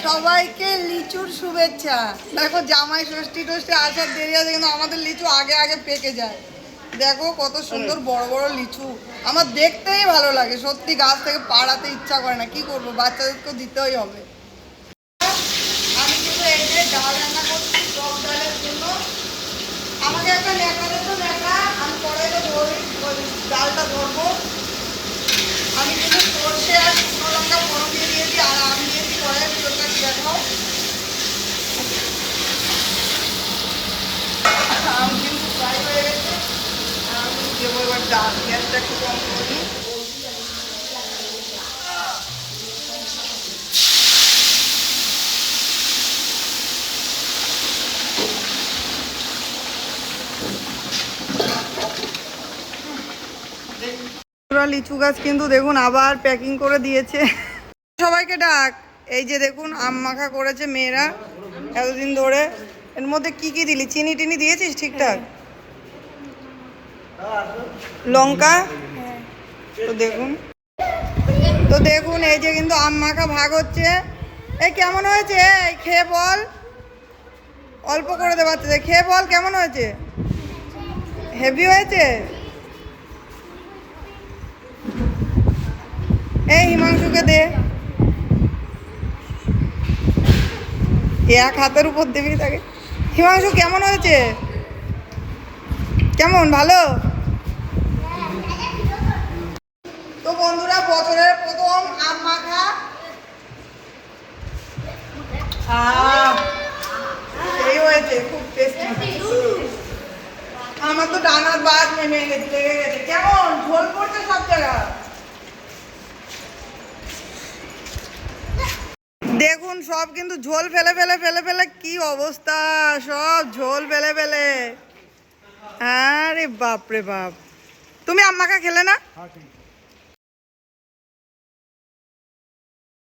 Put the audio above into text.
সবাইকে লিচুর শুভেচ্ছা। দেখো জামাই ষষ্ঠী টোষ্ঠী আসার দেরি আছে, কিন্তু আমাদের লিচু আগে আগে পেকে যায়। দেখো কত সুন্দর বড় বড় লিচু, আমার দেখতেই ভালো লাগে সত্যি। গাছ থেকে পাড়াতে ইচ্ছা করে না, কি করবো, বাচ্চাদেরকে দিতেই হবে। আমি কিন্তু এই যে ডাল রান্না করছি টক ডালের জন্য। আমাকে একটা ন্যাকড়া দেবো, ন্যাকড়া আমি কড়াইতে ধরি, ডালটা ধরবো। আমি কিন্তু সর্ষে আর শুকনো লঙ্কা ফোড়ন দিয়ে দিয়েছি, আর আমি দিয়েছি কড়াইয়ের ভিতরটা দেখাও। আমি কিন্তু ফ্রাই হয়ে গেছে, আর আমি দেবো এবার ডাল। গ্যাসটা একটু কম করি। লিচু গাছ কিন্তু দেখুন আবার প্যাকিং করে দিয়েছে। সবাইকে ডাক। এই যে দেখুন আম মাখা করেছে মেয়েরা এতদিন ধরে। এর মধ্যে কি কি দিলি, চিনি টিনি দিয়েছিস ঠিকঠাক? লঙ্কা তো দেখুন এই যে কিন্তু আম মাখা ভাগ হচ্ছে। এই কেমন হয়েছে, এই খেয়ে বল। অল্প করে দে বাচ্চাদের, খেয়ে বল কেমন হয়েছে। হেভি হয়েছে। এই হিমাংশুকে দে, এক হাতের উপর দিবি তাকে। হিমাংশু কেমন হয়েছে, কেমন, ভালো? তো বন্ধুরা বছরের প্রথম আম মাখা এই হয়েছে, খুব টেস্টি। আমার তো ডানার বাদ নেমে গেছে, লেগে গেছে। কেমন ঝোল পড়ছে সব জায়গা। দেখুন সব কিন্তু ঝোল ফেলে ফেলে ফেলে ফেলে কি অবস্থা, সব ঝোল ফেলে ফেলে। আরে বাপ রে বাপ, তুমি আম মাখা খেলে না?